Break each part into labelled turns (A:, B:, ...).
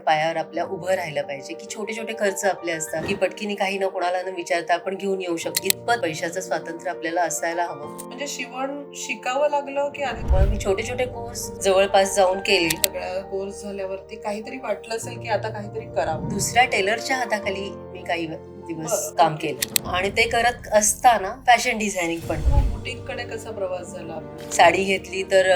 A: पायावर आपल्या उभं राहिलं पाहिजे, की छोटे छोटे खर्च आपले असतात, की पटकीने काही न कोणाला न विचारता आपण घेऊन येऊ शकतो. इतपत पैशाचं स्वातंत्र्य आपल्याला असायला हवं.
B: म्हणजे शिवण शिकावं लागलं की आधी
A: त्यामुळे मी छोटे छोटे कोर्स जवळपास जाऊन केले.
B: सगळ्या कोर्स झाल्यावरती काहीतरी वाटलं असेल की आता काहीतरी करावं?
A: दुसऱ्या टेलरच्या हाताखाली मी काही दिवस
B: बरं.
A: काम केलं आणि ते करत असताना फॅशन डिझायनिंग पण.
B: बुटीक कडे कसा प्रवास झाला?
A: साडी घेतली तर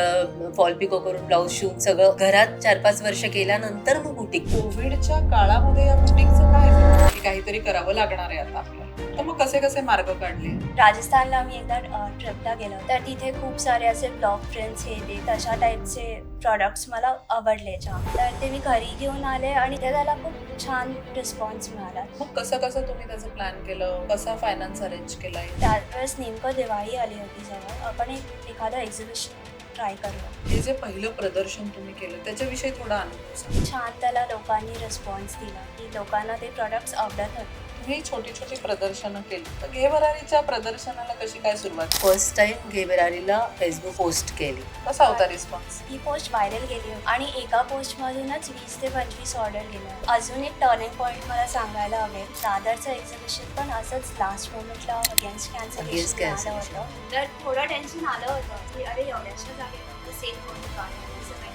A: फॉल पिको करून ब्लाऊज शिवून सगळं घरात 4-5 वर्ष केल्यानंतर मग बुटीक.
B: कोविडच्या काळामध्ये या बुटीकचं काय झालं? की काहीतरी करावं लागणार आहे आता आपल्याला, तर मग कसे कसे मार्ग काढले?
C: राजस्थानला मी एकदा ट्रिपला गेलो तर तिथे खूप सारे असे ब्लॉक प्रिंट्स हे ते तशा टाईपचे प्रॉडक्ट्स मला आवडले छान, तर ते मी घरी घेऊन आले आणि ते त्याला खूप छान रिस्पॉन्स मिळाला.
B: मग कसं कसं तुम्ही त्याचं प्लॅन केलं, कसा फायनान्स अरेंज केलाय?
C: त्यावेळेस नेमकं दिवाळी आली होती जवळ, आपण एखादं एक्झिबिशन ट्राय करलो.
B: हे जे पहिलं प्रदर्शन तुम्ही केलं त्याच्याविषयी थोडा अनुभव सांगा.
C: छान त्याला लोकांनी रिस्पॉन्स दिला की लोकांना ते प्रॉडक्ट्स आवडत होते.
B: तुम्ही छोटी छोटी प्रदर्शनं केली, तर घे भरारीच्या प्रदर्शनाला कशी काय सुरुवात?
A: फर्स्ट टाइम गेबरारीला फेसबुक पोस्ट केली.
B: कसा होता रिस्पॉन्स?
C: ही पोस्ट व्हायरल गेली होती आणि एका पोस्टमधूनच 20 ते 25 ऑर्डर गेल्या. अजून एक टर्निंग पॉईंट मला सांगायला हवे. दादरचं एक्झिबिशन पण असंच लास्ट मोमेंटला अगेन्स्ट कॅन्सलेशन आलं होतं, तर थोडं टेन्शन आलं होतं की अरे एवढ्याशा जागेत सेल होतं का,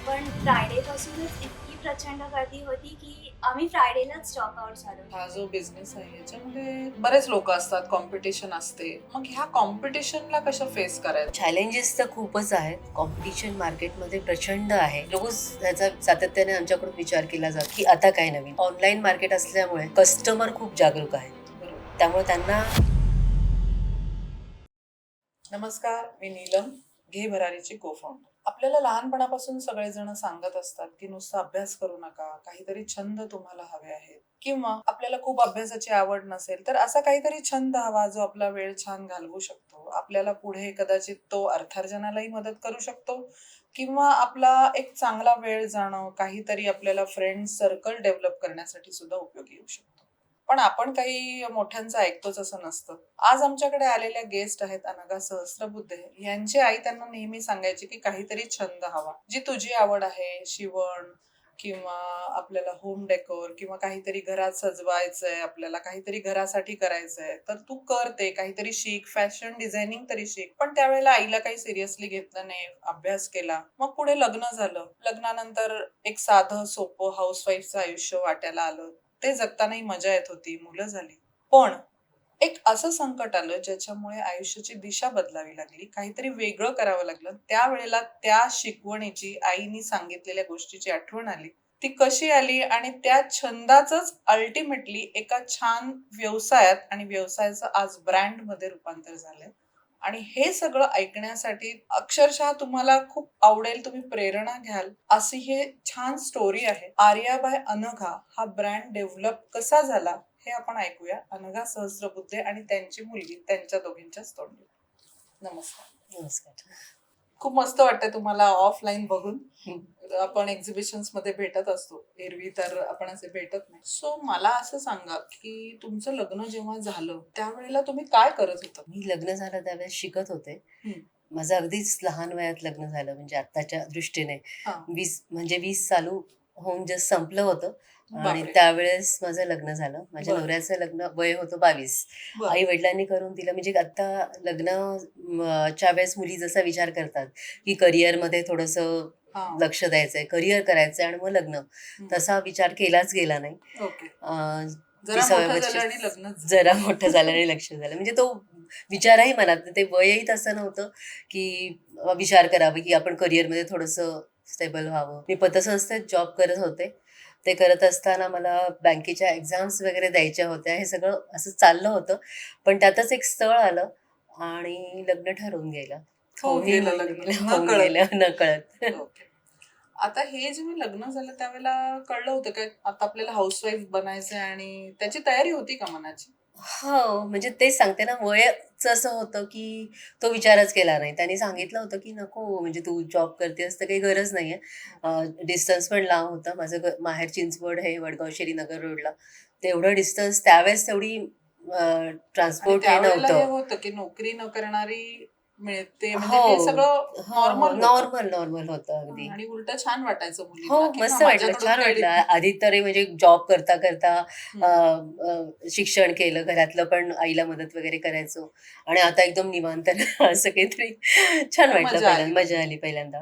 C: पण फ्रायडे पासूनच इतकी प्रचंड गर्दी होती की आम्ही फ्रायडेलाच स्टॉक आउट झालो.
B: हा जो बिझनेस आहे याच्यामध्ये बरेच लोक असतात, कॉम्पिटिशन असते. मग ह्या कॉम्पिटिशनला कसं फेस करायचं?
A: चॅलेंजेस तर खूपच आहेत. कॉम्पिटिशन मार्केटमध्ये प्रचंड आहे. रोज त्याचा सातत्याने आमच्याकडून विचार केला जातो की आता काय नवीन. ऑनलाईन मार्केट असल्यामुळे कस्टमर खूप जागरूक आहेत,
B: बरोबर.
A: त्यामुळे त्यांना.
B: नमस्कार, मी नीलम, घे भरारीची को-फाउंडर. आपल्याला लहानपणापासून सगळेजण सांगत असतात की नुसता अभ्यास करू नका, काहीतरी छंद तुम्हाला हवे आहेत, किंवा आपल्याला खूप अभ्यासाची आवड नसेल तर असा काहीतरी छंद हवा जो आपला वेळ छान घालवू शकतो, आपल्याला पुढे कदाचित तो अर्थार्जनालाही मदत करू शकतो, किंवा आपला एक चांगला वेळ जाणं, काहीतरी आपल्याला फ्रेंड सर्कल डेव्हलप करण्यासाठी सुद्धा उपयोगी येऊ शकतो. पण आपण काही मोठ्यांचं ऐकतोच असं नसतं. आज आमच्याकडे आलेल्या गेस्ट आहेत अनघा सहस्त्रबुद्धे. यांची आई त्यांना नेहमी सांगायची की काहीतरी छंद हवा, जी तुझी आवड आहे, शिवण किंवा आपल्याला होम डेकोर किंवा काहीतरी घरात सजवायचंय, आपल्याला काहीतरी घरासाठी करायचंय, तर तू कर, ते काहीतरी शिक, फॅशन डिझायनिंग तरी शिक. पण त्यावेळेला आईला काही सिरियसली घेतलं नाही, अभ्यास केला. मग पुढे लग्न झालं. लग्नानंतर एक साधं सोपं हाऊसवाईफचं आयुष्य वाट्याला आलं. ते जगतानाही मजा येत होती, मुलं झाली. पण एक असं संकट आलं ज्याच्यामुळे आयुष्याची दिशा बदलावी लागली, काहीतरी वेगळं करावं लागलं. त्यावेळेला त्या शिकवणीची, आईनी सांगितलेल्या गोष्टीची आठवण आली. ती कशी आली आणि त्या छंदाचंच अल्टिमेटली एका छान व्यवसायात आणि व्यवसायाचं आज ब्रँड मध्ये रूपांतर झालंय. आणि हे सगळं ऐकण्यासाठी अक्षरशः तुम्हाला खूप आवडेल, तुम्ही प्रेरणा घ्याल अशी हे छान स्टोरी आहे. आर्या बाय अनघा हा ब्रँड डेव्हलप कसा झाला हे आपण ऐकूया अनघा सहस्त्रबुद्धे आणि त्यांची मुलगी, त्यांच्या दोघींच्याच तोंडून. नमस्कार.
A: नमस्कार.
B: खूप मस्त वाटतंय तुम्हाला ऑफलाईन बघून. आपण एक्झिबिशन्स मध्ये भेटत असतो, एरवी तर आपण असे भेटत नाही. सो मला असं सांगा की तुमचं लग्न जेव्हा झालं त्यावेळेला तुम्ही काय करत होता?
A: मी लग्न झालं त्यावेळेस शिकत होते.
B: हम्म.
A: माझं अगदीच लहान वयात लग्न झालं, म्हणजे आत्ताच्या दृष्टीने
B: हा.
A: 20 चालू होऊन जस्ट संपलं होतं आणि
B: बापरे.
A: त्यावेळेस माझं लग्न झालं. माझ्या
B: बरं.
A: नवऱ्याचं लग्न वय होतं 22.
B: बरं.
A: आई वडिलांनी करून दिलं. म्हणजे आता लग्नाच्या वेळेस मुली जसा विचार करतात की करिअरमध्ये थोडंसं
B: हा.
A: लक्ष द्यायचंय, करिअर करायचंय आणि मग लग्न, तसा विचार केलाच गेला नाही.
B: ओके. जरा
A: 30व्या
B: मोठं
A: वर्षी
B: झालं आणि लग्नच झालं.
A: जरा मोठं झालं आणि लक्ष झालं. म्हणजे तो विचारही मनात, ते वयही तसं नव्हतं की विचार करावा की आपण करिअरमध्ये थोडंसं स्टेबल व्हावं. मी पतसंस्थेत जॉब करत होते. ते करत असताना मला बँकेच्या एक्झाम्स वगैरे द्यायच्या होत्या. हे सगळं असं चाललं होतं. पण त्यातच एक स्थळ आलं आणि लग्न ठरवून गेलं.
B: होऊन
A: होऊही
B: गेलं
A: गेलं,
B: लग्न,
A: होऊन
B: नकळत.
A: गेलं नकळत.
B: ओके. आता हे जेव्हा लग्न झालं त्यावेळेला कळलं होतं का आता आपल्याला हाऊसवाईफ बनायचंय, आणि त्याची तयारी होती का मनाची?
A: हो, म्हणजे तेच सांगते ना, वयच असं होतं की तो विचारच केला नाही. त्यांनी सांगितलं होतं की नको, म्हणजे तू जॉब करतेस तर काही गरज नाहीये. डिस्टन्स पण लांब होता. माझं माहेर चिंचवड हे वडगाव नगर रोडला. तेवढं डिस्टन्स, त्यावेळेस तेवढी
B: आणि
A: ट्रान्सपोर्ट हे
B: त्यावेळेला हे
A: नव्हतं.
B: होतं की नोकरी न करणारी मिळते, म्हणजे हे
A: हो
B: सगळं नॉर्मल
A: नॉर्मल होतं अगदी.
B: आणि उलट छान वाटायचं
A: हो
B: मुलींना की
A: मस्त
B: हा
A: वाटलं,
B: माझ्याकडून
A: छान
B: केली.
A: वाटलं. आधी तरी म्हणजे जॉब करता करता
B: हम्म.
A: शिक्षण केलं, घरातलं पण आईला मदत वगैरे करायचो आणि आता एकदम निवांत असं काहीतरी छान वाटलं.
B: मजा आली
A: पहिल्यांदा मजा
B: म्हणजे.
A: आली पहिल्यांदा.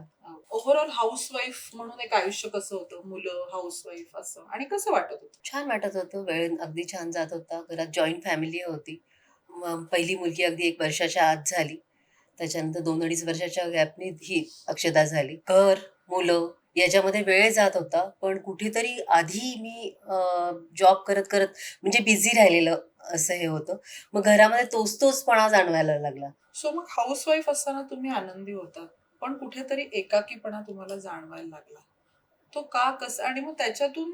B: ओव्हरऑल हाऊसवाईफ म्हणून एक आयुष्य कसं होतं, मुलं, हाऊसवाईफ असं, आणि कसं वाटत होतं?
A: छान वाटत होतं, वेळ अगदी छान जात होता. घरात जॉईंट फॅमिली होती. मग पहिली मुलगी अगदी 1 वर्षाच्या आत झाली. त्याच्यानंतर 2-2.5 वर्षाच्या गॅपनी ही अक्षता झाली. घर, मुलं याच्यामध्ये वेळ जात होता. पण कुठेतरी आधी मी जॉब करत म्हणजे बिझी राहिलेलं असं हे होतं. मग घरामध्ये तोच-तोचपणा जाणवायला लागला.
B: सो मग हाऊसवाईफ असताना तुम्ही आनंदी होतात, पण कुठेतरी एकाकीपणा तुम्हाला जाणवायला लागला. तो का, कसं, आणि मग त्याच्यातून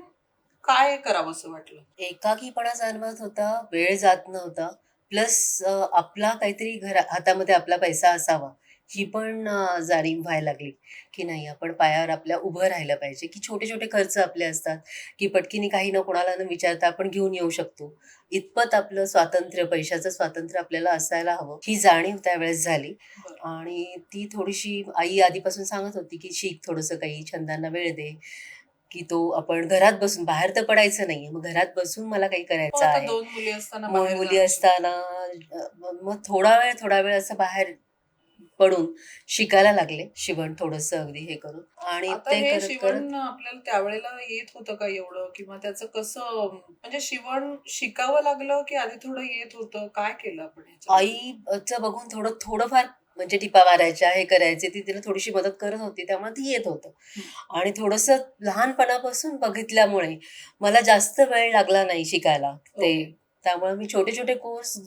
B: काय करावंसं वाटलं?
A: एकाकीपणा जाणवत होता, वेळ जात नव्हता. प्लस आपला काहीतरी हातामध्ये आपला पैसा असावा, ही पण जाणीव व्हायला लागली, की नाही आपण पायावर आपल्या उभं राहिलं पाहिजे, की छोटे-छोटे खर्च आपले असतात, की पटकीनी काही न कोणाला न विचारता आपण घेऊन येऊ शकतो. इतपत आपलं स्वातंत्र्य, पैशाचं स्वातंत्र्य आपल्याला असायला हवं, ही जाणीव त्यावेळेस झाली.
B: बरं.
A: आणि ती थोडीशी आई आधीपासून सांगत होती, की शिक थोडंसं काही, छंदांना वेळ दे. की तो आपण घरात बसून बाहेर तर पडायचं नाहीये. मग घरात बसून मला काही
B: हो,
A: करायचं
B: आता
A: आहे.
B: 2 मुली असताना
A: मग
B: बाहेर
A: मुली
B: जाणं शक्य.
A: असताना मग थोडा वेळ असं बाहेर पडून शिकायला लागले. शिवण थोडंसं अगदी हे करून आणि
B: आता
A: ते
B: हे
A: करत
B: शिवण आपल्याला त्यावेळेला येत होतं का एवढं, किंवा त्याचं कसं, म्हणजे शिवण शिकावं लागलं की आधी थोडं येत होतं, काय केलं आपण ह्याच्यामध्ये?
A: आईचं बघून थोडंफार म्हणजे टिपा मारायच्या, हे करायचे. ती तिला थोडीशी मदत करत होती. त्यामुळे ती येत होतं.
B: हम्म.
A: आणि थोडंसं लहानपणापासून बघितल्यामुळे मला जास्त वेळ लागला नाही शिकायला ते.
B: ओके.
A: त्यामुळे मी छोटे-छोटे कोर्स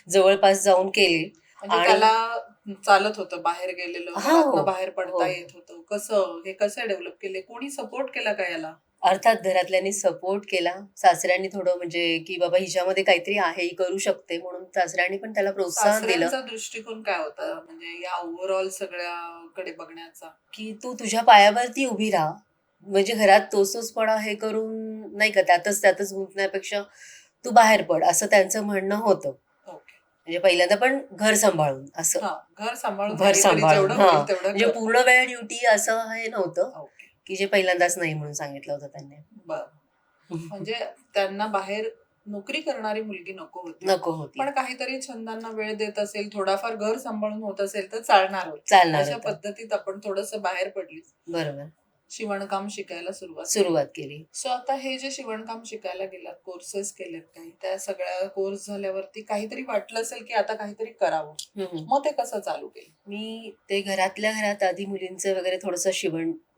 A: जवळपास जाऊन केले.
B: म्हणजे
A: आणि
B: त्याला चालत होतं, बाहेर गेलेलं,
A: हां, हो.
B: घरातनं बाहेर पडता
A: हो.
B: येत होतं. कसं हे कसं डेव्हलप केले, कोणी सपोर्ट केला का याला?
A: अर्थात घरातल्यांनी सपोर्ट केला. सासऱ्यांनी थोडं म्हणजे की बाबा हिच्यामध्ये काहीतरी आहे, ही करू शकते म्हणून सासऱ्यांनी पण त्याला प्रोत्साहन दिलं,
B: सासऱ्यांचा दृष्टिकोन काय होता, म्हणजे या ओव्हरऑल सगळ्याकडे बघण्याचा?
A: की "तू तुझ्या पायावरती उभी राहा. म्हणजे घरात तोच-तोचपणा हे करून नाही का त्यातच गुंतण्यापेक्षा तू बाहेर पड." असं त्यांचं म्हणणं होतं.
B: ओके.
A: म्हणजे पहिल्यांदा पण घर सांभाळून असं.
B: हा, घर सांभाळून
A: घर
B: कधीतरी
A: सांभाळून
B: जेवढं
A: हां.
B: होईल तेवढं
A: म्हणजे
B: कर.
A: पूर्ण वेळ ड्युटी असं हे नव्हतं,
B: ओके.
A: की जे पहिल्यांदाच नाही म्हणून सांगितलं होतं त्यांनी.
B: बर. म्हणजे त्यांना बाहेर नोकरी करणारी मुलगी नको होती,
A: नको होती.
B: पण काहीतरी छंदांना वेळ देत असेल, थोडाफार घर सांभाळून होत असेल तर चालणार होतं.
A: चालणार
B: अशा
A: होतं.
B: पद्धतीत आपण थोडस बाहेर पडली,
A: बरोबर.
B: शिवणकाम शिकायला सुरुवात केली.
A: सुरुवात केली.
B: सो आता हे जे शिवणकाम शिकायला गेलात, कोर्सेस केलेत काही, त्या सगळ्या कोर्स झाल्यावरती काहीतरी वाटलं असेल की आता काहीतरी करावं,
A: हं.
B: मग ते कसं चालू केलं?
A: मी ते घरातल्या घरात आधी मुलींचं वगैरे थोडंसं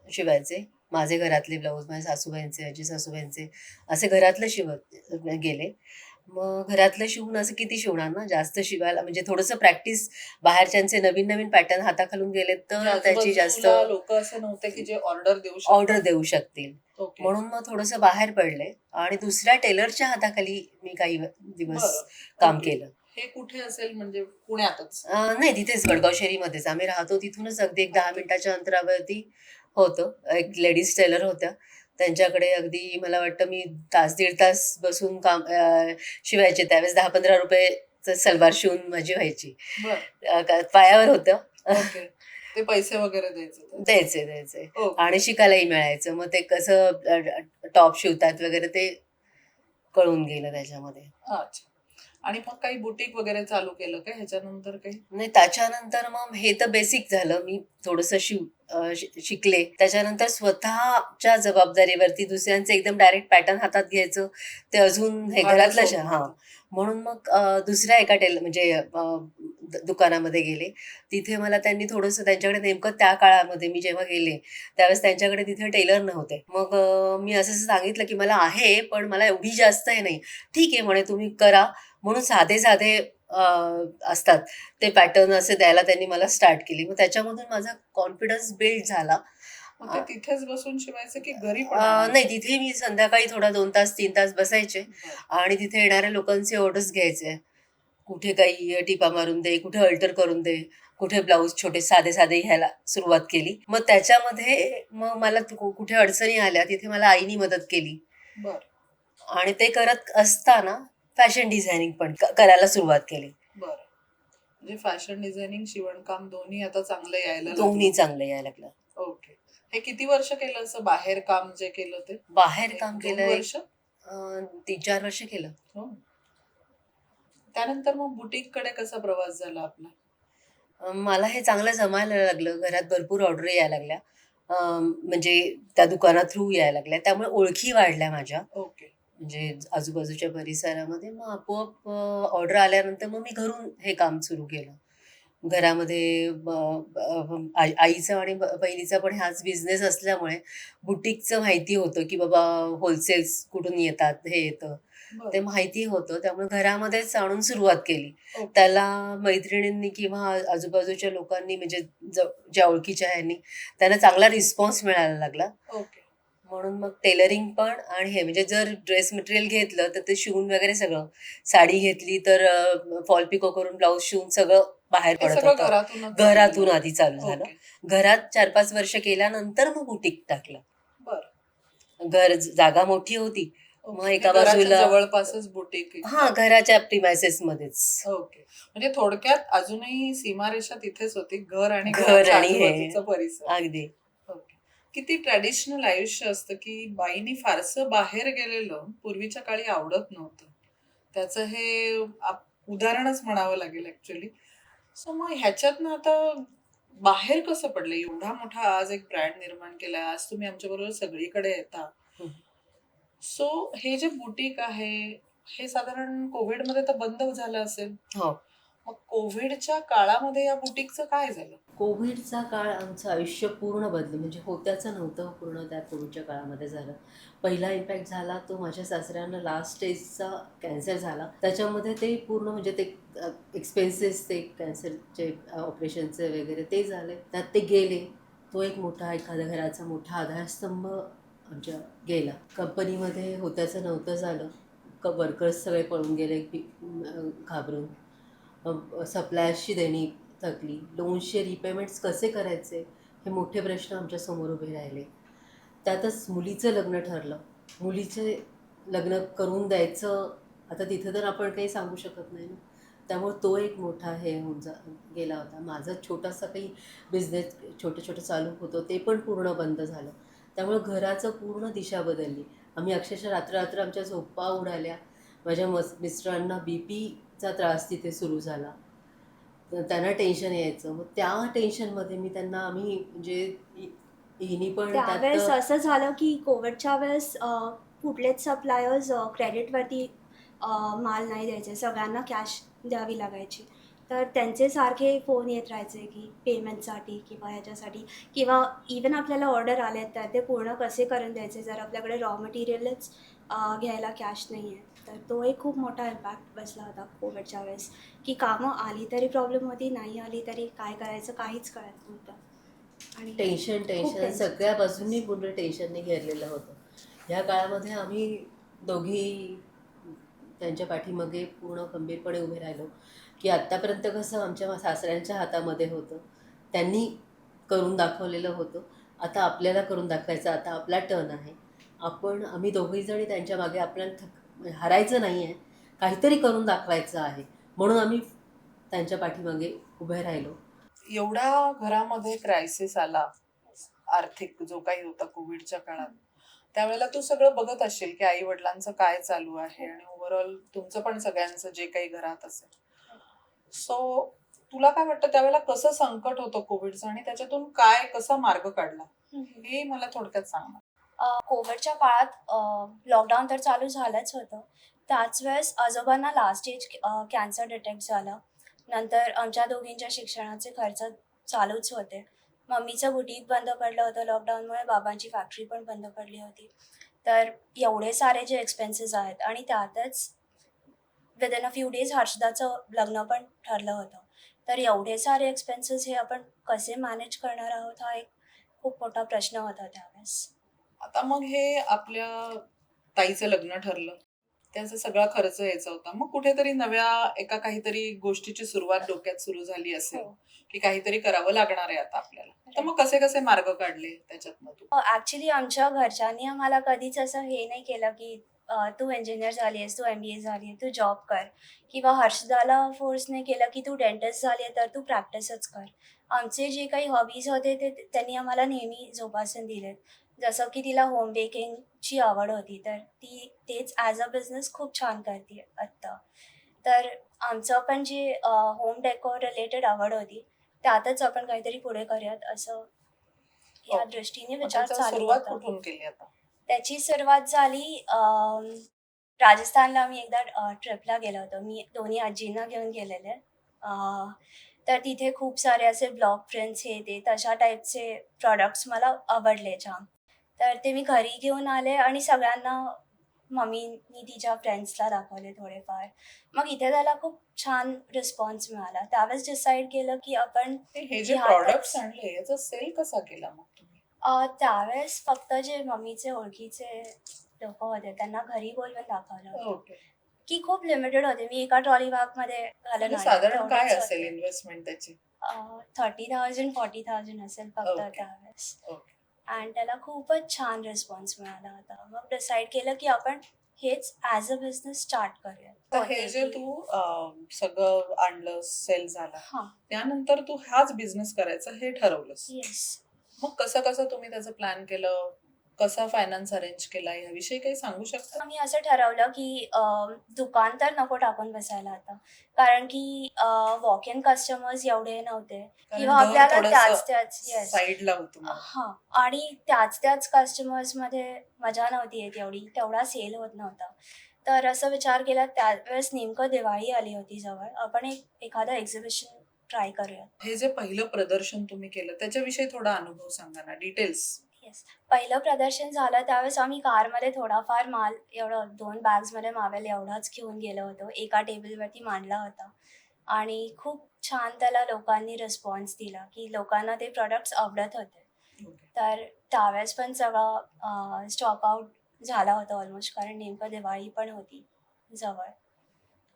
A: शिवायचे. माझे घरातले ब्लाऊज, माझ्या सासूबाईंचे, आजी सासूबाईंचे असे घरातलं शिवत गेले. मग घरातलं शिवून असं किती शिवणार ना, जास्त शिवायला म्हणजे थोडंसं प्रॅक्टिस, बाहेरच्यांचे नवीन-नवीन पॅटर्न हाताखालून गेले तर त्याची जास्त
B: आजूबाजूला लोक असे नव्हते की जे ऑर्डर देऊ
A: ऑर्डर
B: शकतात.
A: देऊ शकतील.
B: ओके.
A: म्हणून मग थोडंसं बाहेर पडले आणि दुसऱ्या टेलरच्या हाताखाली मी काही दिवस
B: बरं.
A: काम
B: ओके.
A: केलं.
B: हे कुठे असेल, म्हणजे पुण्यातच?
A: नाही तिथेच वडगाव शेरीमध्येच आम्ही राहतो. तिथूनच अगदी एक 10
B: ओके.
A: मिनिटाच्या अंतरावरती होतं. एक लेडीज टेलर होत्या. त्यांच्याकडे अगदी मला वाटतं मी तास, दीड तास बसून काम शिवायचे. त्यावेळेस ₹10-15 सलवार शिवून माझी व्हायची.
B: बर.
A: पायावर होतं.
B: ओके. ते पैसे वगैरे द्यायचे त्याचे?
A: द्यायचे.
B: ओके.
A: आणि शिकायलाही मिळायचं. मग ते कसं टॉप शिवतात वगैरे ते कळून गेलं त्याच्यामध्ये.
B: अच्छा. आणि मग काही बुटीक वगैरे चालू केलं का ह्याच्यानंतर काही?
A: नाही त्याच्यानंतर मग हे तर बेसिक झालं. मी थोडंसं शिकले. त्याच्यानंतर स्वतःच्या जबाबदारीवरती दुसऱ्यांचे एकदम डायरेक्ट पॅटर्न हातात घ्यायचं, ते अजून हे
B: भाड्या
A: घरातलं
B: सोडून
A: हां.
B: होतं.
A: म्हणून मग दुसऱ्या एका म्हणजे दुकानामध्ये गेले. तिथे मला त्यांनी थोडंसं त्यांच्याकडे नेमकं त्या काळामध्ये मी जेव्हा गेले, त्यावेळेस त्यांच्याकडे तिथे टेलर नव्हते. मग मी असं सांगितलं, की "मला आहे, पण मला एवढी जास्त हे नाही." "ठीक आहे," म्हणे, "तुम्ही करा." म्हणून साधे असतात ते पॅटर्न असे द्यायला त्यांनी मला स्टार्ट केली. मग त्याच्यामधून माझा कॉन्फिडन्स बिल्ड झाला.
B: मग ते
A: अ,
B: तिथेच बसून शिवायचं की घरी पण
A: नाही
B: आणायचं?
A: तिथे मी संध्याकाळी थोडा 2 तास 3 तास बसायचे
B: बरं.
A: आणि तिथे येणाऱ्या लोकांचे ऑर्डर्स घ्यायचे. कुठे काही टिपा मारून दे, कुठे अल्टर करून दे, कुठे ब्लाऊज छोटे साधे घ्यायला सुरुवात केली. मग त्याच्यामध्ये मग मला कुठे अडचणी आल्या तिथे मला आईनी मदत केली
B: बर.
A: आणि ते करत असताना फॅशन डिझायनिंग पण करायला सुरुवात केली.
B: बर. म्हणजे फॅशन डिझायनिंग, शिवणकाम दोन्ही आता चांगलं यायला
A: दोन्ही
B: लागलं.
A: चांगलं यायला लागलं.
B: ओके. हे किती वर्ष केलं असं बाहेर काम जे केलं ते?
A: बाहेर
B: एक
A: काम
B: 2
A: केलं
B: वर्ष?
A: 3-4 वर्ष केलं.
B: हो. त्यानंतर मग बुटीककडे कसा प्रवास झाला आपला?
A: मला हे चांगलं जमायला लागलं. घरात भरपूर ऑर्डरी यायला लागल्या. म्हणजे त्या दुकाना थ्रू यायला लागल्या. त्यामुळे ओळखी वाढल्या माझ्या.
B: ओके.
A: म्हणजे आजूबाजूच्या परिसरामध्ये. मग आपोआप ऑर्डर आल्यानंतर मग मी घरून हे काम सुरू केलं. घरामध्ये आईचा आणि बहिणीचा पण हाच बिझनेस असल्यामुळे बुटीकचं माहिती होतं, की बाबा होलसेल्स कुठून येतात, हे येतं. ते
B: बरं.
A: माहिती होतं. त्यामुळे घरामध्येच आणून सुरुवात केली.
B: ओके.
A: त्याला मैत्रिणींनी किंवा आजूबाजूच्या लोकांनी म्हणजे ज्या ओळखीच्या ह्यांनी त्यांना चांगला रिस्पॉन्स मिळायला लागला.
B: ओके.
A: म्हणून मग टेलरिंग पण आणि हे म्हणजे जर ड्रेस मटेरियल घेतलं तर ते शिवून वगैरे सगळं. साडी घेतली तर फॉल पिको करून ब्लाउज शिवून सगळं बाहेर
B: हे
A: पडत
B: सगळं
A: होतं.
B: घरातूनच
A: घरातून
B: झालेलं.
A: आधी चालू झालं.
B: ओके.
A: घरात 4-5 वर्ष केल्यानंतर मग बुटीक टाकलं.
B: बरं.
A: जागा मोठी होती.
B: ओके.
A: मग
B: म्हणजे
A: एका
B: घराच्या
A: बाजूला
B: जवळपासच बुटीक आहे.
A: हां, घराच्या प्रिमायसेसमध्येच.
B: ओके. म्हणजे थोडक्यात अजूनही सीमारेषा तिथेच होती. घर आणि
A: घर
B: घराच्या
A: आणि हे.
B: आजूबाजूचा परिसर.
A: अगदी.
B: ओके. किती ट्रॅडिशनल आयुष्य असतं, की बाईनी फारसं बाहेर गेलेलं पूर्वीच्या काळी आवडत नव्हतं. त्याचं हे उदाहरणच म्हणावं लागेल ॲक्चुअली. सो मग ह्याच्यातनं आता बाहेर कसं पडलं? एवढा मोठा आज एक ब्रँड निर्माण केलाय. आज तुम्ही आमच्याबरोबर सगळीकडे येता.
A: हं.
B: सो हे जे बुटीक आहे, हे साधारण कोव्हिडमध्ये तर बंद झालं असेल.
A: हो.
B: मग कोव्हिडच्या काळामध्ये या बुटीकचं काय झालं?
A: कोविडचा काळ आमचं आयुष्य पूर्ण बदललं. म्हणजे होत्याचं नव्हतं पूर्ण त्या कोविडच्या काळामध्ये झालं. पहिला इम्पॅक्ट झाला तो माझ्या सासऱ्यांना लास्ट स्टेजचा कॅन्सर झाला. त्याच्यामध्ये ते पूर्ण म्हणजे ते एक्सपेन्सेस ते कॅन्सरचे ऑपरेशनचे वगैरे ते झाले. त्यात ते गेले. तो एक मोठा एखाद्या घराचा मोठा आधारस्तंभ आमच्या गेला. कंपनीमध्ये होत्याचं नव्हतं झालं. वर्कर्स सगळे पळून गेले घाबरून. सप्लायर्सची देणी थकली. लोन्सचे रिपेमेंट्स कसे करायचे हे मोठे प्रश्न आमच्यासमोर उभे राहिले. त्यातच मुलीचं लग्न ठरलं. मुलीचे लग्न करून द्यायचं आता तिथं तर आपण काही सांगू शकत नाही ना. त्यामुळे तो एक मोठा हे होऊन गेला होता. माझा छोटासा काही बिझनेस छोटं चालू होतं ते पण पूर्ण बंद झालं. त्यामुळे घराचं पूर्ण दिशा बदलली. आम्ही अक्षरशः रात्र आमच्या झोपा उडाल्या. माझ्या मिस्टरांना बीपीचा त्रास तिथे सुरू झाला. त्यांना टेन्शन यायचं. मग त्या टेन्शनमध्ये मी त्यांना आम्ही म्हणजे हिनी पण
C: त्यावेळेस
A: त्यात
C: असं झालं की कोविडच्या वेळेस कुठलेच सप्लायर्स क्रेडिटवरती माल नाही द्यायचे, सगळ्यांना कॅश द्यावी लागायची. तर त्यांचे सारखे फोन येत राहायचे की पेमेंटसाठी किंवा ह्याच्यासाठी, किंवा इवन आपल्याला ऑर्डर आले तर ते पूर्ण कसे करून द्यायचे जर आपल्याकडे रॉ मटेरियलच घ्यायला कॅश नाही आहे. तर तो एक खूप मोठा इम्पॅक्ट बसला होता कोविडच्या वेळेस, की कामं आली तरी प्रॉब्लेम होती, नाही आली तरी काय करायचं काहीच कळत नव्हतं. आणि
A: टेन्शन
C: tension.
A: सगळ्या बाजूंनी पूर्ण टेन्शनने घेरलेलं होतं. ह्या काळामध्ये आम्ही दोघी त्यांच्या पाठीमागे पूर्ण खंबीरपणे उभे राहिलो, की आत्तापर्यंत कसं आमच्या सासऱ्यांच्या हातामध्ये होतं. त्यांनी करून दाखवलेलं होतं. आता आपल्याला करून दाखवायचं. आता आपला टर्न आहे. आम्ही दोघीजणी त्यांच्या मागे आपल्याला हरायचं नाही आहे. काहीतरी करून दाखवायचं आहे. म्हणून आम्ही त्यांच्या पाठीमागे उभे राहिलो.
B: एवढा घरामध्ये क्रायसिस आला, आर्थिक जो काही होता कोविडच्या काळात, त्यावेळेला तू सगळं बघत असशील की आई वडिलांचं काय चालू आहे आणि ओव्हरऑल तुमचं पण सगळ्यांचं जे काही घरात असेल. सो तुला काय वाटतं त्यावेळेला कसं संकट होतं कोविडचं आणि त्याच्यातून काय कसा मार्ग काढला हे मला थोडक्यात सांग ना.
C: कोविडच्या काळात लॉकडाऊन तर चालू झालंच होतं. त्याच वेळेस आजोबांना लास्ट स्टेज कॅन्सर डिटेक्ट झालं. नंतर आमच्या दोघींच्या शिक्षणाचे खर्च चालूच होते. मम्मीचं बुटीक बंद पडलं होतं लॉकडाऊनमुळे, बाबांची फॅक्टरी पण बंद पडली होती. तर एवढे सारे जे एक्सपेन्सेस आहेत आणि त्यातच विदिन अ फ्यू डेज हर्षदाचं लग्न पण ठरलं होतं. तर एवढे सारे एक्सपेन्सेस हे आपण कसे मॅनेज करणार आहोत हा एक खूप मोठा प्रश्न होता त्यावेळेस.
B: आता मग हे आपल्या ताईचं लग्न ठरलं, त्याचा सगळा खर्च यायचा होता. मग कुठेतरी नव्या एका काहीतरी गोष्टीची सुरुवात डोक्यात सुरू झाली असेल
C: हो.
B: की काहीतरी करावं लागणार आहे आता आपल्याला. तर मग कसे कसे मार्ग काढले त्याच्यातनं तू?
C: ॲक्च्युली आमच्या घरच्यांनी आम्हाला कधीच असं हे नाही केलं की तू इंजिनियर झाली आहेस, तू MBA झाली आहे, तू जॉब कर. किंवा हर्षदाला फोर्सने केलं की तू डेंटिस्ट झाली आहे तर तू प्रॅक्टिसच कर. आमचे जे काही हॉबीज होते ते त्यांनी आम्हाला नेहमी जोपासून दिलेत. जसं की तिला होम बेकिंगची आवड होती, तर ती तेच ॲज अ बिझनेस खूप छान करते आत्ता. तर आमचं पण जे होम डेकोर रिलेटेड आवड होती, त्यातच आपण काहीतरी पुढे करूयात असं या
B: ओके.
C: दृष्टीने
B: मग
C: विचार
B: त्याचा
C: चालू
B: सुरुवात
C: होता.
B: कुठून केली आता?
C: त्याची सुरुवात झाली राजस्थानला आम्ही एकदा ट्रिपला गेलो होतो. मी दोन्ही आजींना घेऊन गेलेले. तर तिथे खूप सारे असे ब्लॉक प्रिंट्स हे ते तशा टाईपचे प्रॉडक्ट्स मला आवडले जाम. तर ते मी घरी घेऊन आले आणि सगळ्यांना मम्मीनी तिच्या फ्रेंड्सला दाखवले थोडेफार. मग इथे त्याला खूप छान रिस्पॉन्स मिळाला. त्यावेळेस डिसाईड केलं की आपण
B: हे
C: जी
B: जे प्रॉडक्ट्स
C: हाताच
B: आणले याचा सेल कसा केला मग तुम्ही?
C: त्यावेळेस फक्त जे मम्मीचे ओळखीचे लोकं होते त्यांना घरी बोलवून दाखवलं होतं.
B: ओके.
C: की खूप लिमिटेड होते. मी एका ट्रॉली बॅगमध्ये घालून
B: म्हणजे
C: आणलं
B: साधारण काय
C: तेवढेच
B: असेल
C: होते.
B: इन्व्हेस्टमेंट त्याची?
C: 30,000-40,000 असेल फक्त
B: ओके.
C: त्यावेळेस.
B: ओके.
C: आणि त्याला खूपच छान रिस्पॉन्स मिळाला होता. मग डिसाईड केलं की आपण हेच ॲज अ बिझनेस स्टार्ट करूया.
B: तर हे जे तू सगळं आणलं, सेल झाला,
C: हां.
B: त्यानंतर तू हाच बिझनेस करायचा हे ठरवलंस.
C: येस.
B: मग कसं तुम्ही त्याचं प्लॅन केलं? कसा फायनान्स अरेंज केला? याविषयी काही सांगू शकता?
C: आम्ही असं ठरवलं की दुकान तर नको टाकून बसायला आता. कारण की वॉक इन कस्टमर्स एवढे नव्हते किंवा
B: घर
C: आपल्याला
B: थोडंसं
C: त्याच येस.
B: साईडला होतं मग.
C: हां. आणि त्याच कस्टमर्समध्ये मजा नव्हती येत एवढी, तेवढा सेल होत नव्हता. तर असं विचार केला त्यावेळेस नेमकं दिवाळी आली होती जवळ. आपण एखादं एक्झिबिशन ट्राय करूया.
B: हे जे पहिलं प्रदर्शन तुम्ही केलं त्याच्याविषयी थोडा अनुभव सांगा ना, डिटेल्स.
C: येस. पहिलं प्रदर्शन झालं त्यावेळेस आम्ही कारमध्ये थोडाफार माल एवढं 2 बॅग्समध्ये मावेल एवढाच घेऊन गेलो होतो. एका टेबलवरती मांडला होता आणि खूप छान त्याला लोकांनी रिस्पॉन्स दिला, की लोकांना ते प्रॉडक्ट्स आवडत होते. तर त्यावेळेस पण सगळा स्टॉक आउट झाला होता ऑलमोस्ट कारण नेमकं दिवाळी पण होती जवळ.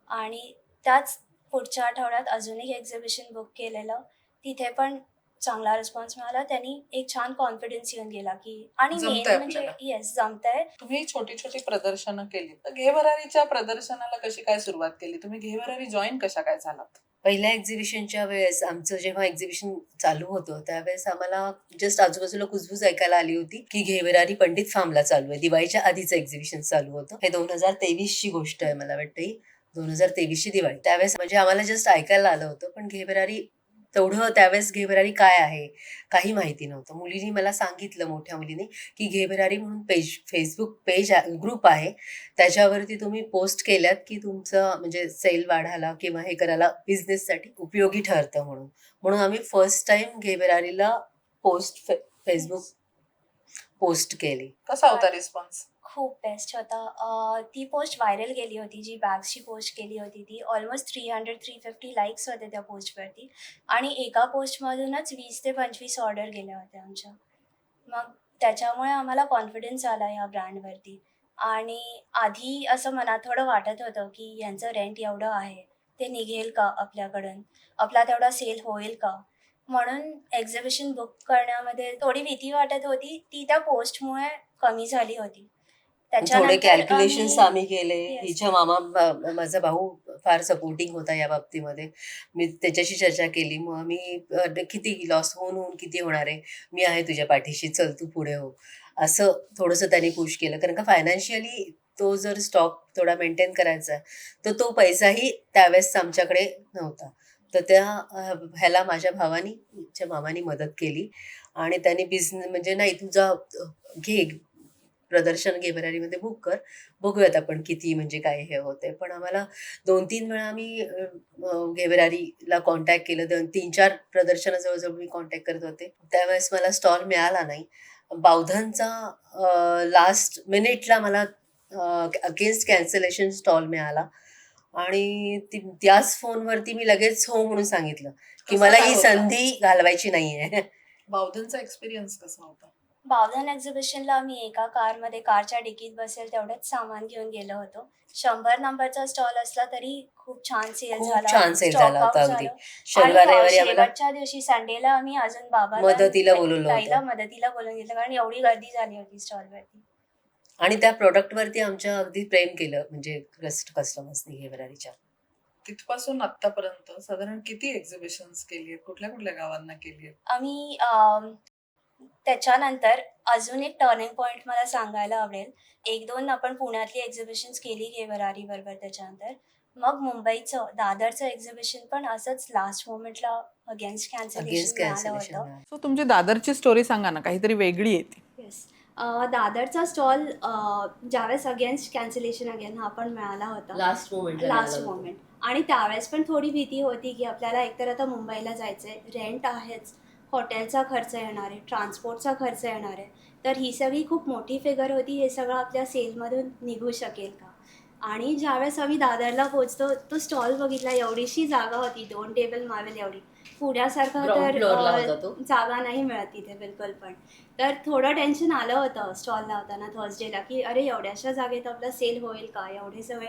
C: आणि त्याच पुढच्या आठवड्यात अजून एक एक्झिबिशन बुक केलेलं. तिथे पण चांगला रिस्पॉन्स मिळाला. त्यांनी एक छान कॉन्फिडन्स येऊन गेला, की आणि
B: जमतंय
C: मेन म्हणजे
B: आपल्याला.
C: येस जमतंय.
B: तुम्ही छोटी प्रदर्शनं केली. तर घे भरारीच्या प्रदर्शनाला कशी काय सुरुवात केली? तुम्ही घे भरारी जॉईन कशा काय झालात?
A: पहिल्या एक्झिबिशनच्या वेळेस आमचं जेव्हा एक्झिबिशन चालू होतं त्यावेळेस आम्हाला जस्ट आजूबाजूला कुजबूज ऐकायला आली होती की घेवरारी पंडित फार्मला चालू आहे. दिवाळीच्या आधीचं एक्झिबिशन चालू होतं. हे 2023 ची गोष्ट आहे मला वाटतं ही. 2023 ची दिवाळी. त्यावेळेस म्हणजे आम्हाला जस्ट ऐकायला आलं होतं पण घेवरारी तेवढं त्यावेळेस घेवरारी काय आहे काही माहिती नव्हतं. मुलीने मला सांगितलं मोठ्या मुलीने की घेवरारी म्हणून फेसबुक पेज ग्रुप आहे. त्याच्यावरती तुम्ही पोस्ट केल्यात की तुमचं म्हणजे सेल वाढायला किंवा हे करायला बिझनेससाठी उपयोगी ठरतं म्हणून. म्हणून आम्ही फर्स्ट टाइम घेवरारीला फेसबुक पोस्ट केली.
B: कसा होता रिस्पॉन्स?
C: खूप बेस्ट होता. ती पोस्ट व्हायरल गेली होती. जी बॅग्सची पोस्ट केली होती ती ऑलमोस्ट 300-350 लाईक्स होते त्या पोस्टवरती आणि एका पोस्टमधूनच 20 ते 25 ऑर्डर गेल्या होत्या आमच्या. मग त्याच्यामुळे आम्हाला कॉन्फिडन्स आला या ब्रँडवरती. आणि आधी असं मनात थोडं वाटत होतं, की यांचं रेंट एवढं आहे, ते निघेल का आपल्याकडून? आपला तेवढा सेल होईल का? म्हणून एक्झिबिशन बुक करण्यामध्ये थोडी भीती वाटत होती. ती त्या पोस्टमुळे कमी झाली होती.
A: थोडे
C: त्याच्यानंतर
A: कॅल्क्युलेशन्स आम्ही केले.
C: Yes.
A: हिच्या माझा भाऊ फार सपोर्टिंग होता या बाबतीमध्ये. मी त्याच्याशी चर्चा केली. मग मी किती लॉस होऊन किती होणार आहे? मी आहे तुझ्या पाठीशी, चल तू पुढे हो. असं थोडंसं त्यांनी पुश केलं. कारण का फायनान्शियली तो जर स्टॉक थोडा मेंटेन करायचा तर तो पैसाही त्यावेळेस आमच्याकडे नव्हता. तर ह्याला माझ्या मामानी मदत केली आणि त्यांनी बिझनेस म्हणजे नाही तुझा घे प्रदर्शन घेवरारीमध्ये बुक कर. बघूयात आपण किती म्हणजे काय हे होते. पण आम्हाला 2-3 वेळा आम्ही घेवरारीला कॉन्टॅक्ट केलं. 3-4 प्रदर्शनं जवळ मी कॉन्टॅक्ट करत होते. त्यावेळेस मला स्टॉल मिळाला नाही. बावधनचा लास्ट मिनिटला मला अगेन्स्ट कॅन्सलेशन स्टॉल मिळाला आणि त्याच फोनवरती मी लगेच हो म्हणून सांगितलं की
B: कसं
A: मला
B: काय
A: ही
B: होतं?
A: संधी घालवायची नाहीये.
B: बावधनचा एक्सपिरियन्स कसा होता?
C: बावधन एक्झिबिशनला आम्ही एका कारच्या डिकीत बसेल तेवढंच सामान घेऊन गेलो होतो. 100 नंबरचा स्टॉल असला तरी खूप छान सेल
A: खूप
C: झाला.
A: छान सेल
C: स्टॉक
A: झाला
C: आउट
A: होता अगदी.
C: झालं. आणि
A: शनिवार रविवारी आम्हाला
C: शेवटच्या दिवशी संडेला आम्ही अजून बाबाला
A: मदतीला बोलवलं
C: ताईला
A: होतं.
C: मदतीला बोलवून घेतलं कारण एवढी गर्दी झाली होती स्टॉलवरती.
A: आणि त्या प्रॉडक्टवरती आमच्या अगदी प्रेम केलं, म्हणजे कस्टमर्सनी घे भरारीच्या.
B: तिथपासून आतापर्यंत साधारण किती एक्झिबिशन्स केली आहेत, कुठल्या कुठल्या गावांना केली आहेत?
C: आम्ही त्याच्यानंतर अजून एक टर्निंग पॉईंट मला सांगायला आवडेल. 1-2 आपण पुण्यातली एक्झिबिशन्स केली घे भरारीबरोबर त्याच्यानंतर. मग मुंबईचं, दादरचं एक्झिबिशन पण असंच लास्ट मोमेंटला अगेन्स्ट कॅन्सलेशन मिळालं होतं.
B: सो तुमची दादरची स्टोरी सांगा ना, काहीतरी वेगळी आहे ती.
C: येस. दादरचा स्टॉल ज्यावेळेस अगेन्स्ट कॅन्सलेशन अगेन हा पण मिळाला होता.
A: Last moment
C: last moment. आणि त्यावेळेस पण थोडी भीती होती की आपल्याला एकतर आता मुंबईला जायचं आहे, रेंट आहेच, हॉटेलचा खर्च येणार आहे, ट्रान्सपोर्टचा खर्च येणार आहे. तर ही सगळी खूप मोठी फिगर होती. हे सगळं आपल्या सेलमधून निघू शकेल का? आणि ज्यावेळेस आम्ही दादरला पोहोचतो, तो स्टॉल बघितला, एवढीशी जागा होती, 2 टेबल मावेल एवढी. पुण्यासारखं
A: Ground
C: तर
A: floor ला होता तो.
C: जागा नाही मिळत तिथे बिलकुल पण. तर थोडं टेन्शन आलं होतं स्टॉल लावताना थर्सडेला की अरे एवढ्याशा जागेत आपला सेल होईल का? एवढे सगळे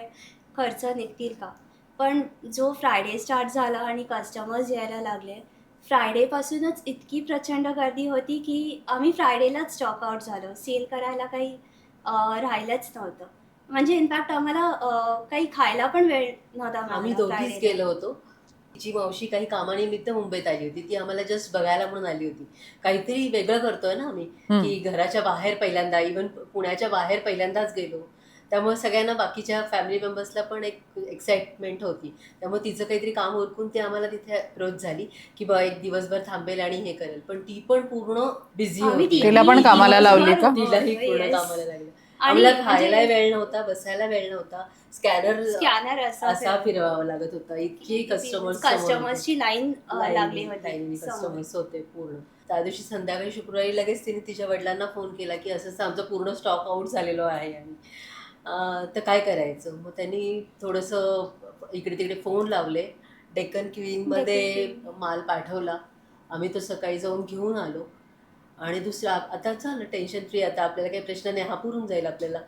C: खर्च निघतील का? पण जो फ्रायडे स्टार्ट झाला आणि कस्टमर्स यायला लागले, फ्रायडेपासूनच इतकी प्रचंड गर्दी होती की आम्ही फ्रायडेलाच स्टॉक आउट झालो. सेल करायला काही राहिलंच नव्हतं. म्हणजे इनफॅक्ट आम्हाला काही खायला पण वेळ नव्हता
A: आम्ही
C: मिळाला
A: दोघीच
C: फ्रायडेला.
A: गेलो होतो. तिची मावशी काही कामानिमित्त मुंबईत आली होती. ती आम्हाला जस्ट बघायला म्हणून आली होती. काहीतरी वेगळं करतोय ना आम्ही, की घराच्या बाहेर पहिल्यांदा, इव्हन पुण्याच्या बाहेर पहिल्यांदाच गेलो. त्यामुळे सगळ्यांना, बाकीच्या फॅमिली मेंबर्सला पण एक एक्साइटमेंट होती. त्यामुळे तिचं काहीतरी काम उरकून ती आम्हाला तिथे अप्रोच झाली की बा एक दिवसभर थांबेल आणि हे करेल. पण ती पण पूर्ण बिझी
C: आम्ही
A: होती.
B: तिला पण कामाला लावली का?
A: तिलाही
C: हो,
A: पूर्ण
C: yes.
A: कामाला लागलं.
C: आणि
A: आम्हाला
C: म्हणजे
A: खायला वेळ नव्हता, बसायला वेळ नव्हता.
C: स्कॅनर
A: असा फिरवावा लागत होता. इतकी
C: कस्टमर्सची लाईन लागली होती समोर.
A: कस्टमर्स होते पूर्ण. त्या दिवशी संध्याकाळी शुक्रवारी लगेच तिने तिच्या वडिलांना फोन केला की असं आमचं पूर्ण स्टॉक आउट झालेलो आहे आणि तर काय करायचं. मग त्यांनी थोडंसं इकडे तिकडे फोन लावले. डेक्कन क्वीनमध्ये माल पाठवला. आम्ही तो सकाळी जाऊन घेऊन आलो आणि दुसरा आता झालं टेन्शन फ्री, आता आपल्याला काही प्रश्न नाही, हा पुरून जाईल आपल्याला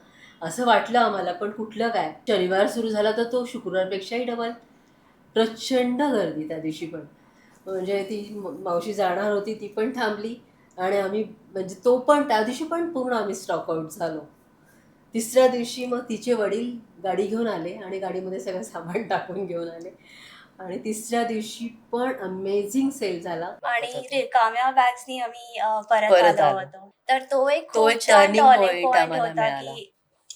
A: असं वाटलं आम्हाला. पण कुठलं काय, शनिवार सुरू झाला तर तो शुक्रवारपेक्षाही डबल. प्रचंड गर्दी त्या दिवशी पण. म्हणजे ती मावशी जाणार होती, ती पण थांबली आणि आम्ही, म्हणजे तो पण त्या दिवशी पण पूर्ण आम्ही स्टॉक आउट झालो. तिसऱ्या दिवशी मग तिचे वडील गाडी घेऊन आले आणि गाडीमध्ये सगळं सामान टाकून घेऊन आले आणि तिसऱ्या दिवशी पण अमेझिंग सेल झाला.
C: आणि रिकाम्या बॅग्सनी आम्ही परत
A: परत
C: आलो
A: आलो.
C: होतो. तर तो एक
A: तो
C: खूप
A: एक
C: छान
A: turning
C: टर्निंग
A: point
C: पॉइंट
A: आम्हाला
C: होता
A: मिळाला.
C: की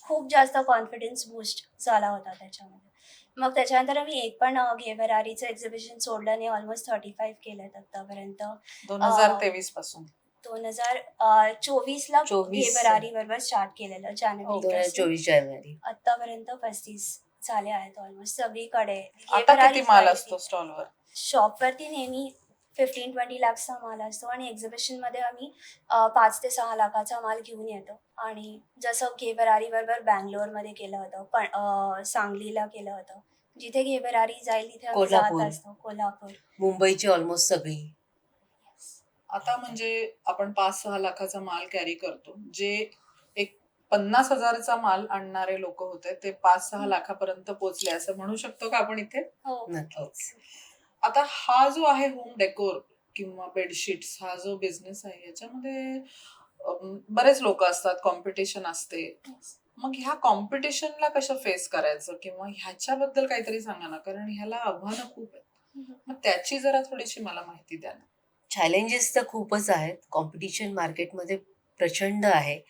C: खूप जास्त कॉन्फिडन्स बूस्ट झाला होता त्याच्यामध्ये. मग त्याच्यानंतर आम्ही एक पण घे भरारीचं एक्झिबिशन सोडलं नाही. ऑलमोस्ट 35 केलेत आतापर्यंत.
B: 2023 पासून
C: 2024ला
A: 24
C: घे भरारी बरोबर स्टार्ट केलेलं जानेवारी
A: 2024 जानेवारी.
C: आतापर्यंत 35 झाले आहेत ऑलमोस्ट सगळीकडे. घे
B: आता
C: भरारी
B: किती माल
C: variety.
B: असतो स्टॉलवर?
C: शॉपवरती नेहमी 15-20 लाखचा माल असतो आणि एक्झिबिशनमध्ये आम्ही 5 ते 6 लाखाचा माल घेऊन येतो. आणि जसं घे भरारी बरोबर बँगलोरमध्ये केलं होतं, पण सांगलीला केलं होतं. जिथे घे भरारी जाईल तिथे आम्ही जात
A: कोल्हापूर.
C: असतो. कोल्हापूर.
A: मुंबईची ऑलमोस्ट सगळी.
B: आता म्हणजे आपण 5-6 लाखाचा माल कॅरी करतो. जे एक 50,000चा माल आणणारे लोक होते ते 5-6 लाखापर्यंत पोहोचले असं म्हणू शकतो का आपण इथे?
C: हो.
A: नक्कीच.
B: आता हा जो आहे होम डेकोर किंवा बेडशीट्स, हा जो बिझनेस आहे याच्यामध्ये बरेच लोक असतात, कॉम्पिटिशन असते. मग ह्या कॉम्पिटिशनला कसं फेस करायचं किंवा ह्याच्याबद्दल काहीतरी सांगा ना, कारण ह्याला आव्हानं खूप आहेत. मग त्याची जरा थोडीशी मला माहिती द्या ना.
A: चॅलेंजेस तर खूपच आहेत. कॉम्पिटिशन मार्केटमध्ये प्रचंड आहे.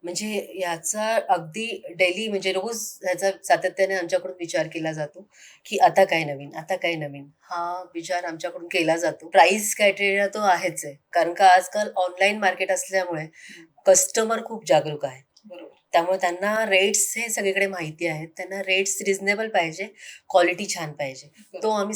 A: म्हणजे याचा अगदी डेली, म्हणजे रोज ह्याचा सातत्याने आमच्याकडून विचार केला जातो, की आता काय नवीन, आता काय नवीन. हा विचार आमच्याकडून केला जातो. प्राइस क्रायटेरिया तो आहेच आहे. कारण का आजकाल ऑनलाईन मार्केट असल्यामुळे कस्टमर खूप जागरूक आहे.
B: बरोबर.
A: त्यामुळे त्यांना रेट्स हे सगळीकडे माहिती आहेत. त्यांना रेट्स रिझनेबल पाहिजे, क्वालिटी छान पाहिजे. तो आम्ही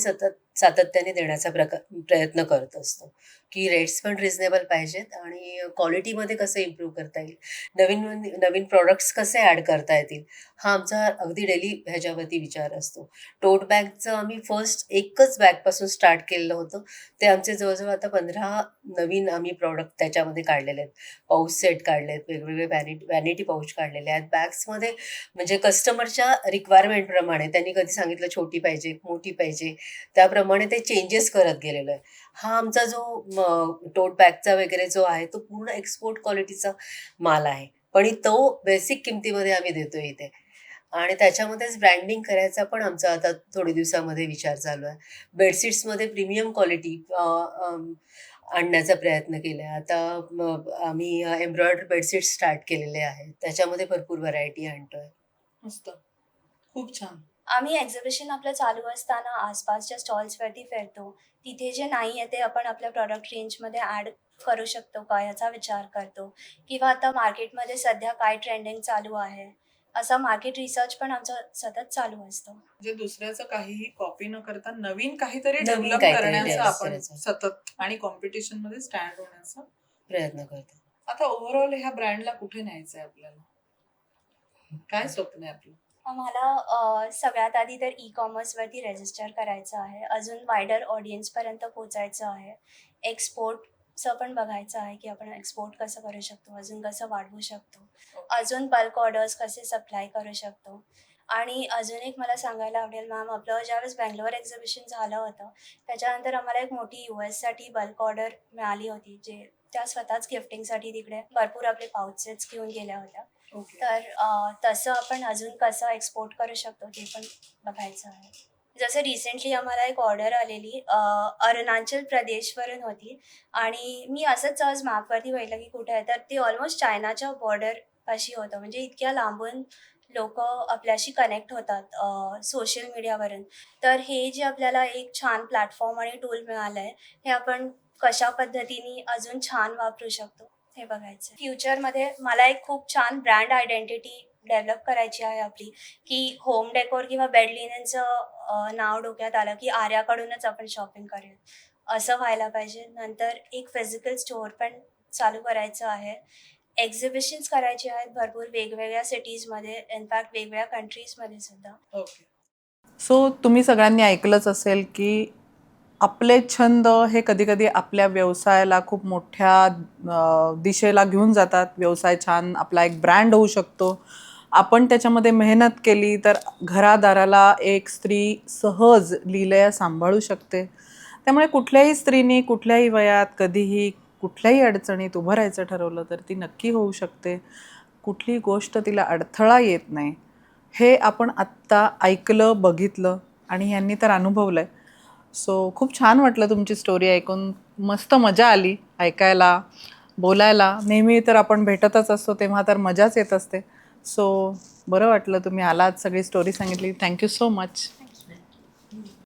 A: सातत्याने देण्याचा प्रयत्न करत असतो, की रेट्स पण रिझनेबल पाहिजेत आणि क्वालिटीमध्ये कसं इम्प्रूव्ह करता येईल, नवीन नवीन प्रॉडक्ट्स कसे ॲड करता येतील, हा आमचा अगदी डेली ह्याच्यावरती विचार असतो. टोट बॅगचं आम्ही फर्स्ट एकच बॅगपासून स्टार्ट केलेलं होतं. ते आमचे जवळजवळ आता 15 नवीन आम्ही प्रॉडक्ट त्याच्यामध्ये काढलेले आहेत. पाऊच सेट काढलेत, वेगवेगळे वॅनिटी पाऊच काढलेले आहेत. बॅग्समध्ये म्हणजे कस्टमरच्या रिक्वायरमेंटप्रमाणे त्यांनी कधी सांगितलं छोटी पाहिजे, मोठी पाहिजे, त्याप्रमाणे ते चेंजेस करत गेलेलं आहे. हा आमचा जो टोट बॅगचा वगैरे जो आहे तो पूर्ण एक्सपोर्ट क्वालिटीचा माल आहे. पण तो बेसिक किमतीमध्ये आम्ही देतोय इथे. आणि त्याच्यामध्येच ब्रँडिंग करायचा पण आमचा आता थोडे दिवसामध्ये विचार चालू आहे. बेडशीट्समध्ये प्रीमियम क्वालिटी आणण्याचा प्रयत्न केलाय. आता आम्ही एम्ब्रॉयडरी बेडशीट्स स्टार्ट केलेले आहेत. त्याच्यामध्ये भरपूर व्हरायटी आणतोय.
B: मस्त, खूप छान.
C: आम्ही एक्झिबिशन आपलं चालू असताना आसपासच्या स्टॉल्सवरती फिरतो. तिथे जे नाही आहे ते आपण आपल्या प्रॉडक्ट रेंजमध्ये ॲड करू शकतो का याचा विचार करतो. किंवा आता मार्केटमध्ये सध्या काय ट्रेंडिंग चालू आहे, असा मार्केट रिसर्च पण आमचं सतत चालू असतं.
B: म्हणजे दुसऱ्याचं काहीही कॉपी न करता नवीन काहीतरी
A: नवीन
B: डेव्हलप
A: काहीतरी
B: करण्याचं
A: develop
B: आपण
A: करायचं.
B: सतत आणि कॉम्पिटिशन मध्ये स्टँड होण्याचा.
A: प्रयत्न करतो.
B: आता ओव्हरऑल ह्या ब्रँडला कुठे न्यायचंय आपल्याला? काय स्वप्न आहे आपलं?
C: आम्हाला सगळ्यात आधी तर ई-कॉमर्सवरती रजिस्टर करायचं आहे. अजून वायडर ऑडियन्सपर्यंत पोहोचायचं आहे. एक्सपोर्टचं पण बघायचं आहे की आपण एक्सपोर्ट कसं करू शकतो, अजून कसं वाढवू शकतो, अजून बल्क ऑर्डर्स कसे सप्लाय करू शकतो. आणि अजून एक मला सांगायला आवडेल मॅम, आपलं ज्यावेळेस बँगलोर एक्झिबिशन झालं होतं त्याच्यानंतर आम्हाला एक मोठी US-साठी बल्क ऑर्डर मिळाली होती, जे त्या स्वतःच गिफ्टिंगसाठी तिकडे भरपूर आपले पाउचेस घेऊन गेल्या होत्या.
B: ओके.
C: तर तसं आपण अजून कसं एक्सपोर्ट करू शकतो ते पण बघायचं आहे. जसं रिसेंटली आम्हाला एक ऑर्डर आलेली अरुणाचल प्रदेशवरून होती आणि मी असंच सहज मॅपवरती बघितलं की कुठे आहे, तर ते ऑलमोस्ट चायनाच्या बॉर्डरपाशी होतं. म्हणजे इतक्या लांबून लोकं आपल्याशी कनेक्ट होतात सोशल मीडियावरून. तर हे जे आपल्याला एक छान प्लॅटफॉर्म आणि टूल मिळालं आहे, हे आपण कशा पद्धतीने अजून छान वापरू शकतो हे बघायचं. फ्युचरमध्ये मला एक खूप छान ब्रँड आयडेंटिटी डेव्हलप करायची आहे आपली, की होम डेकोर किंवा बेड लिनेनचं नाव डोक्यात आलं की आर्याकडूनच आपण शॉपिंग करूया, असं व्हायला पाहिजे. नंतर एक फिजिकल स्टोअर पण चालू करायचं आहे. एक्झिबिशन्स करायचे आहेत भरपूर वेगवेगळ्या सिटीजमध्ये, इनफॅक्ट वेगवेगळ्या कंट्रीजमध्ये सुद्धा.
B: ओके. सो तुम्ही सगळ्यांनी ऐकलंच असेल की आपले छंद हे कधी कधी आपल्या व्यवसायाला खूप मोठ्या दिशेला घेऊन जातात. व्यवसाय छान आपला एक ब्रँड होऊ शकतो. आपण त्याच्यामध्ये मेहनत केली तर घरादाराला एक स्त्री सहज लीलया सांभाळू शकते. त्यामुळे कुठल्याही स्त्रीने कुठल्याही वयात कधीही कुठल्याही अडचणीत उभं राहायचं ठरवलं तर ती नक्की होऊ शकते. कुठली गोष्ट तिला अडथळा येत नाही. हे आपण आत्ता ऐकलं, बघितलं आणि यांनी तर अनुभवलं आहे. सो खूप छान वाटलं तुमची स्टोरी ऐकून. मस्त मजा आली ऐकायला, बोलायला. नेहमी तर आपण भेटतच असतो तेव्हा तर मजाच येत असते. सो बरं वाटलं तुम्ही आलात, सगळी स्टोरी सांगितली. Thank you so much.